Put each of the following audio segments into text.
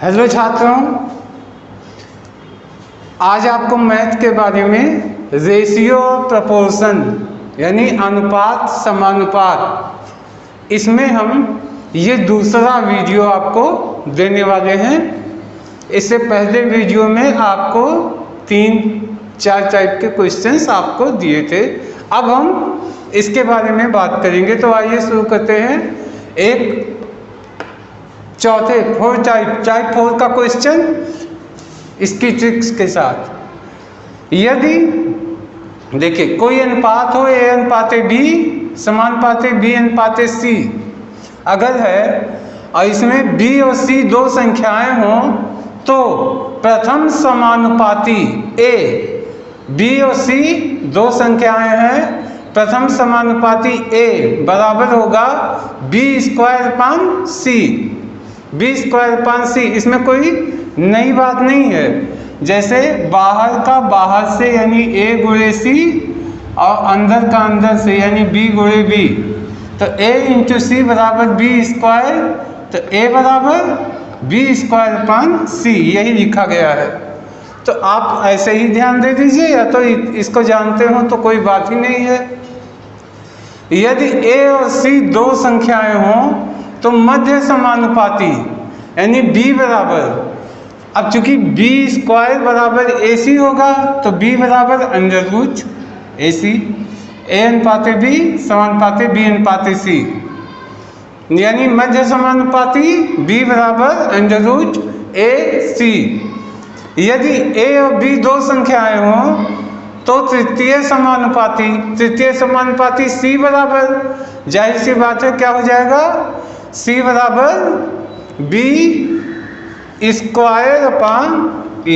Hello छात्रों, आज आपको मैथ के बारे में रेशियो और प्रपोर्शन यानी अनुपात समानुपात, इसमें हम ये दूसरा वीडियो आपको देने वाले हैं। इससे पहले वीडियो में आपको 3-4 टाइप के क्वेश्चंस आपको दिए थे। अब हम इसके बारे में बात करेंगे। तो आइए शुरू करते हैं। एक चौथे 4 टाइप 4 का क्वेश्चन इसकी ट्रिक्स के साथ। यदि देखिए कोई अनुपात हो A अनुपाते B समानुपाते B अनुपाते C अगर है और इसमें B और C दो संख्याएं हों तो प्रथम समानुपाती A, B और C दो संख्याएं हैं, प्रथम समानुपाती A बराबर होगा B² C। इसमें कोई नई बात नहीं है। जैसे बाहर का बाहर से यानी A गुणे C और अंदर का अंदर से यानी B गुणे B, तो A इंटू C बराबर B², तो A बराबर B²/C यही लिखा गया है। तो आप ऐसे ही ध्यान दे दीजिए, या तो इसको जानते हो तो कोई बात ही नहीं है। यदि A और C दो संख्याएं हों तो मध्य समानुपाती यानी B बराबर, अब चूंकि B² बराबर AC होगा तो B बराबर √AC, A अनुपाते B समानुपाते B अनुपाते C, यानी मध्य समानुपाती B बराबर √AC। यदि A और B दो संख्याएं हों तो तृतीय समानुपाती C बराबर, जाहिर सी बात है क्या हो जाएगा, C बराबर B² A।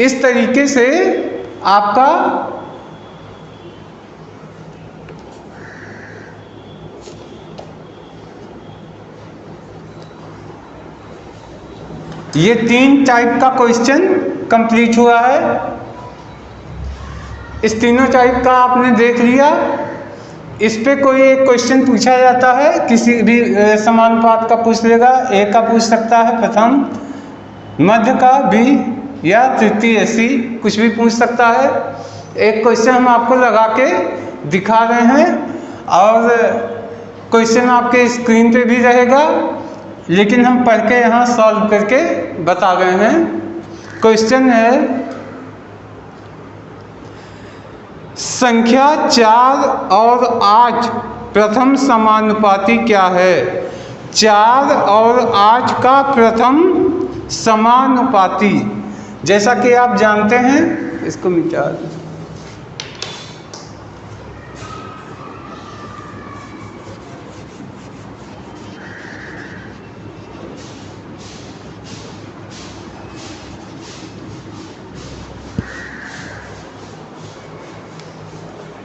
इस तरीके से आपका ये 3 टाइप का क्वेश्चन कंप्लीट हुआ है। इस तीनों टाइप का आपने देख लिया। इस पे कोई एक क्वेश्चन पूछा जाता है, किसी भी समानुपात का पूछ लेगा, A का पूछ सकता है प्रथम, मध्य का B या तृतीय C, कुछ भी पूछ सकता है। एक क्वेश्चन हम आपको लगा के दिखा रहे हैं और क्वेश्चन आपके स्क्रीन पे भी रहेगा, लेकिन हम पढ़ के यहाँ सॉल्व करके बता रहे हैं। क्वेश्चन है संख्या 4 और 8 प्रथम समानुपाती क्या है। 4 और 8 का प्रथम समानुपाती, जैसा कि आप जानते हैं, इसको मिटा दीजिए।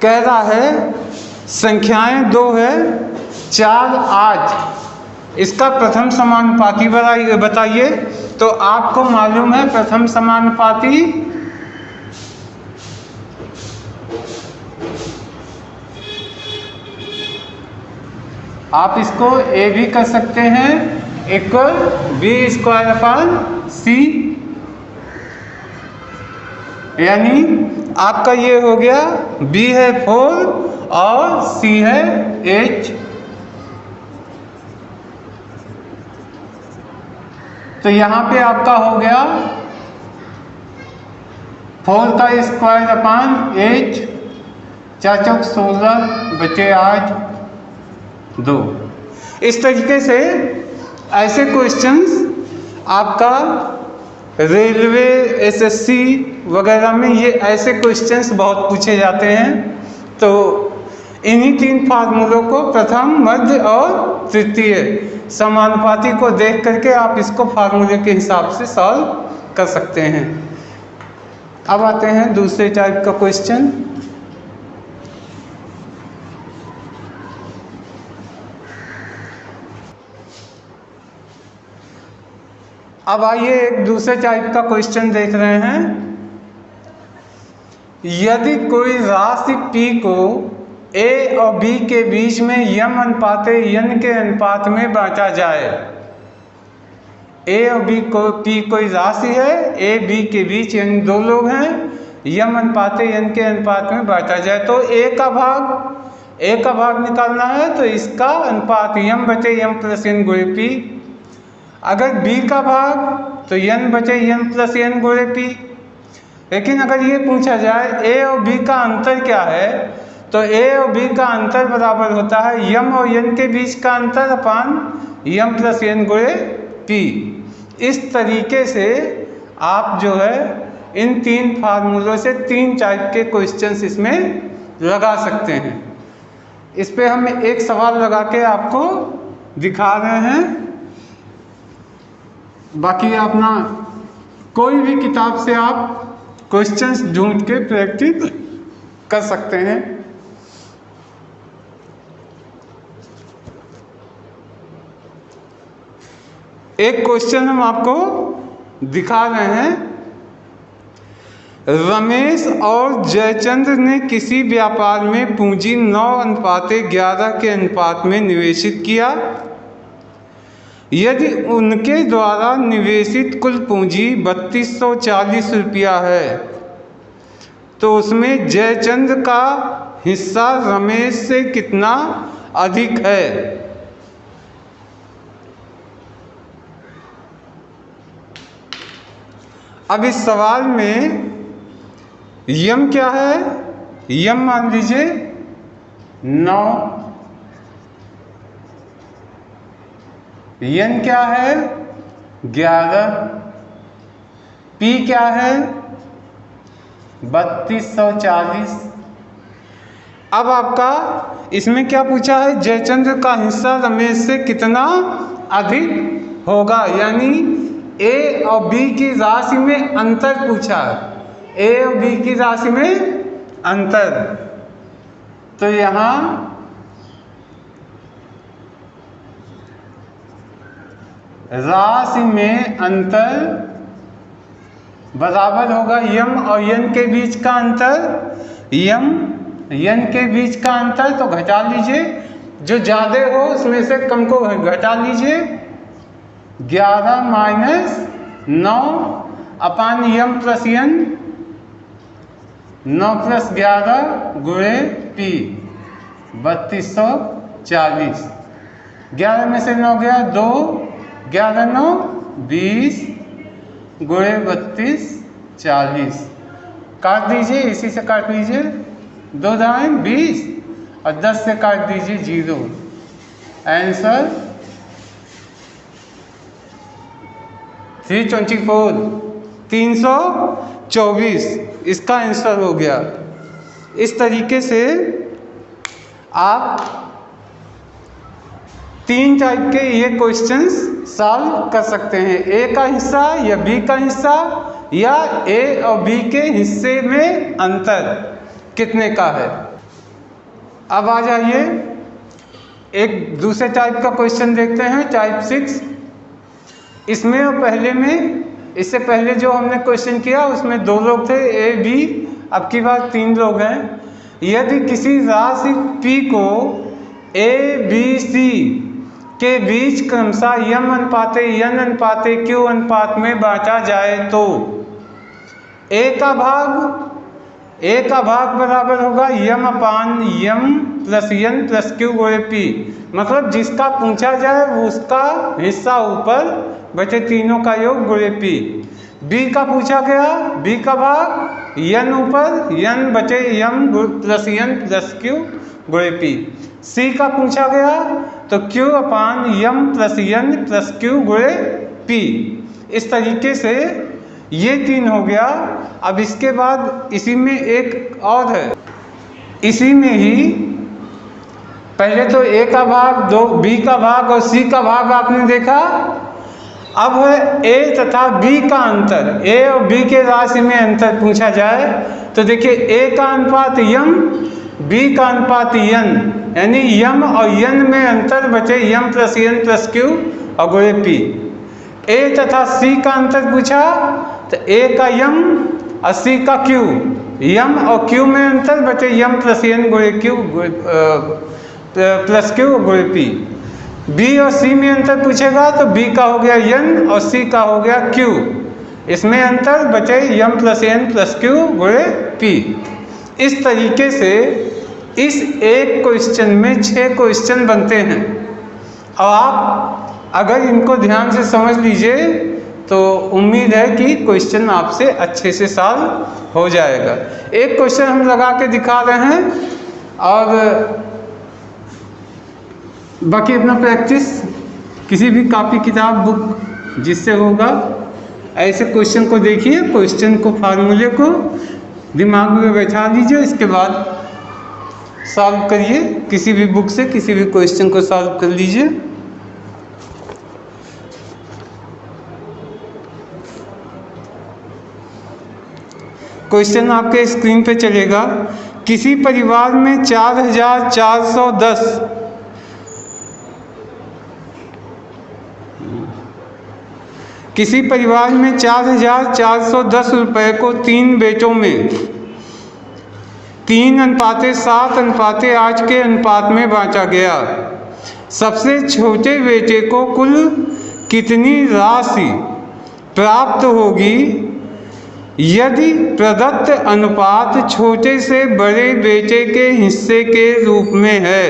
कह रहा है संख्याएं 2 है, 4 8, इसका प्रथम समानुपाती बताइए। तो आपको मालूम है प्रथम समानुपाती आप इसको A भी कर सकते हैं इक्वल B²/C, यानी आपका ये हो गया B है 4 और C है 8। तो यहाँ पे आपका हो गया 4 का स्क्वायर/8, 4 चौक 16 बचे 8 2। इस तरीके से ऐसे क्वेश्चंस आपका रेलवे SSC वगैरह में ये ऐसे क्वेश्चंस बहुत पूछे जाते हैं। तो इन्हीं 3 फार्मूलों को, प्रथम, मध्य और तृतीय समानुपाती को देख करके आप इसको फार्मूले के हिसाब से सॉल्व कर सकते हैं। अब आते हैं दूसरे टाइप का क्वेश्चन। अब आइए एक दूसरे टाइप का क्वेश्चन देख रहे हैं। यदि कोई राशि P को ए और बी के बीच में यम अनुपाते यन के अनुपात में बांटा जाए। ए और बी को पी कोई राशि है, ए बी के बीच यानी दो लोग हैं, यम अनुपाते यन के अनुपात में बांटा जाए। तो ए का भाग निकालना है तो इसका अनुपात यम बचे यम प्लस एन गुणे पी। अगर बी का भाग तो यन बचे यन प्लस एन गुणे पी। लेकिन अगर ये पूछा जाए ए और बी का अंतर क्या है, तो ए और बी का अंतर बराबर होता है यम और यन के बीच का अंतर अपान यम प्लस एन गुणे पी। इस तरीके से आप जो है इन तीन फार्मूलों से तीन टाइप के क्वेश्चंस इसमें लगा सकते हैं। इस पे हम एक सवाल लगा के आपको दिखा रहे हैं। बाकी अपना कोई भी किताब से आप क्वेश्चंस ढूंढ के प्रैक्टिस कर सकते हैं। एक क्वेश्चन हम आपको दिखा रहे हैं। रमेश और जयचंद्र ने किसी व्यापार में पूंजी 9:11 के अनुपात में निवेशित किया। यदि उनके द्वारा निवेशित कुल पूंजी 3240 रुपया है तो उसमें जयचंद्र का हिस्सा रमेश से कितना अधिक है। अब इस सवाल में यम क्या है, यम मान लीजिए 9, यन क्या है 11, पी क्या है 3240। अब आपका इसमें क्या पूछा है, जयचंद्र का हिस्सा रमेश से कितना अधिक होगा, यानी ए और बी की राशि में अंतर पूछा है, ए और बी की राशि में अंतर। तो यहाँ राशि में अंतर बराबर होगा यम और यन के बीच का अंतर, यम यन के बीच का अंतर तो घटा लीजिए, जो ज़्यादा हो उसमें से कम को घटा लीजिए। 11 माइनस 9 अपान यम प्लस यन, 9 प्लस 11 गुणे पी 3240। 11 में से 9 गया 2, 11 9 20 गुणे 3240। काट दीजिए, इसी से काट लीजिए, 2 दाएँ 20 और 10 से काट दीजिए 0। आंसर 324 इसका आंसर हो गया। इस तरीके से आप तीन टाइप के ये क्वेश्चंस सॉल्व कर सकते हैं। ए का हिस्सा या बी का हिस्सा या ए और बी के हिस्से में अंतर कितने का है। अब आ जाइए एक दूसरे टाइप का क्वेश्चन देखते हैं, टाइप 6। इसमें और पहले में, इससे पहले जो हमने क्वेश्चन किया उसमें 2 लोग थे ए बी, अब की बार 3 लोग हैं। यदि किसी राशि P को ए बी सी के बीच क्रमशः यम अनुपाते यन अनुपाते क्यू अनुपात में बांटा जाए तो ए का भाग बराबर होगा यम अपान यम प्लस यन प्लस क्यू गुणे पी। मतलब जिसका पूछा जाए वो उसका हिस्सा ऊपर बचे तीनों का योग गुणे पी। बी का पूछा गया, बी का भाग यन ऊपर यन बचे यम प्लस यन प्लस क्यू गुणे पी। सी का पूछा गया तो क्यू अपान यम प्लस यन प्लस क्यू गुणे पी। इस तरीके से ये 3 हो गया। अब इसके बाद इसी में एक और है, इसी में ही पहले तो ए का भाग, दो बी का भाग और सी का भाग आपने देखा। अब है ए तथा बी का अंतर, ए और बी के राशि में अंतर पूछा जाए तो देखिए ए का अनुपात यम, बी का अनुपात यन, यानी यम और यन में अंतर बचे यम प्लस यन प्लस क्यू और गुणे पी। ए तथा सी का अंतर पूछा तो ए का यम और सी का क्यू, यम और क्यू में अंतर बचे यम प्लस एन गुणे क्यू प्लस क्यू गुणे पी। बी और सी में अंतर पूछेगा तो बी का हो गया एन और सी का हो गया क्यू, इसमें अंतर बचे यम प्लस एन प्लस क्यू गुणे पी। इस तरीके से इस एक क्वेश्चन में 6 क्वेश्चन बनते हैं और आप अगर इनको ध्यान से समझ लीजिए तो उम्मीद है कि क्वेश्चन आपसे अच्छे से सॉल्व हो जाएगा। एक क्वेश्चन हम लगा के दिखा रहे हैं और बाकी अपना प्रैक्टिस किसी भी कॉपी किताब बुक जिससे होगा ऐसे क्वेश्चन को देखिए, क्वेश्चन को फार्मूले को दिमाग में बैठा लीजिए, इसके बाद सॉल्व करिए। किसी भी बुक से किसी भी क्वेश्चन को सॉल्व कर लीजिए। क्वेश्चन आपके स्क्रीन पे चलेगा। किसी परिवार में 4410 किसी परिवार में 4410 रुपए को 3 बेटों में 3:7:8 के अनुपात में बांटा गया। सबसे छोटे बेटे को कुल कितनी राशि प्राप्त होगी यदि प्रदत्त अनुपात छोटे से बड़े बेटे के हिस्से के रूप में है।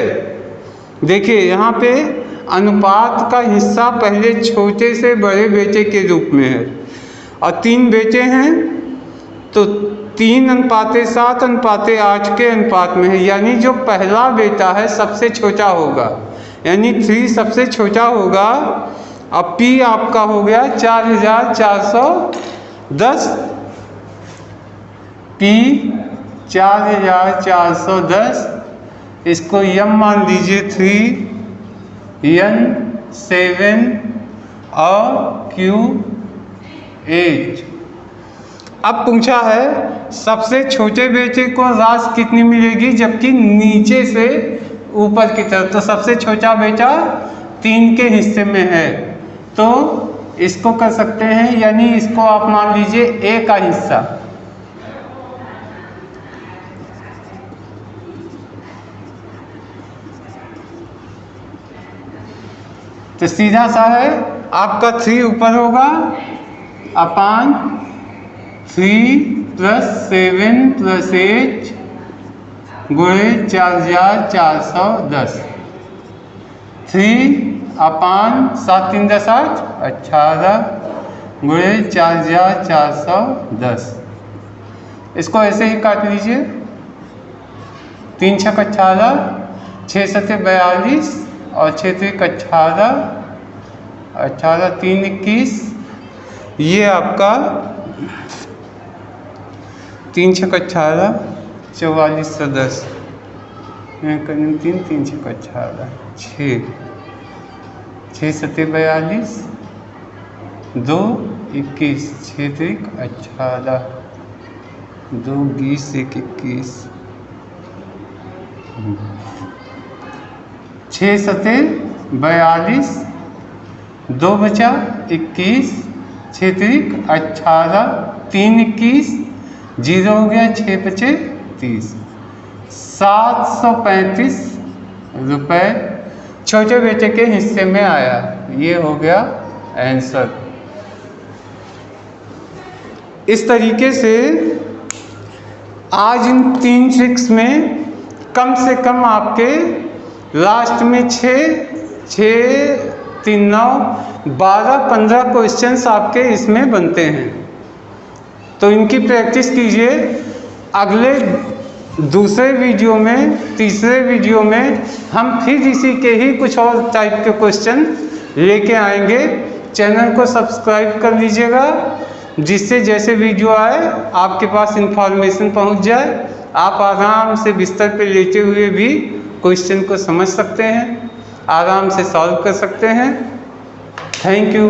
देखिए यहाँ पे अनुपात का हिस्सा पहले छोटे से बड़े बेटे के रूप में है और 3 बेटे हैं तो 3:7:8 के अनुपात में है, यानी जो पहला बेटा है सबसे छोटा होगा, यानी 3 सबसे छोटा होगा। अब P आपका हो गया 4410, P 4410, इसको यम मान लीजिए 3, N 7 और Q 8। अब पूछा है सबसे छोटे बेटे को राशि कितनी मिलेगी जबकि नीचे से ऊपर की तरफ, तो सबसे छोटा बेटा 3 के हिस्से में है तो इसको कर सकते हैं, यानी इसको आप मान लीजिए A का हिस्सा। तो सीधा सा है आपका 3 ऊपर होगा अपान 3 + 7 + 8 गुणे 4410, 3 अपान 7 3 10 8 18 गुणे 4410। इसको ऐसे ही काट लीजिए, 3 × 6 = 18, 6 × 7 = 42 और 6 × 3 = 18, 18 × 3 = 21। ये आपका 3 × 6 = 18, 44 × 10, 3 3 3 × 6 = 18, 6 6 × 7 = 42, 2 21, 6 3 = 18, 2 20 1 21, 6 7 42, 2 बचा 21, 6 3 = 18, 3 21, 0 हो गया, 6 बचे 30, 735 रुपये छोटे बेटे के हिस्से में आया। ये हो गया आंसर। इस तरीके से आज इन 3 ट्रिक्स में कम से कम आपके लास्ट में 6 3 9 12-15 क्वेश्चंस आपके इसमें बनते हैं, तो इनकी प्रैक्टिस कीजिए। अगले दूसरे वीडियो में, तीसरे वीडियो में हम फिर इसी के ही कुछ और टाइप के क्वेश्चन लेके आएंगे। चैनल को सब्सक्राइब कर लीजिएगा जिससे जैसे वीडियो आए आपके पास इंफॉर्मेशन पहुंच जाए, आप आराम से बिस्तर पे लेटे हुए भी क्वेश्चन को समझ सकते हैं, आराम से सॉल्व कर सकते हैं। Thank you.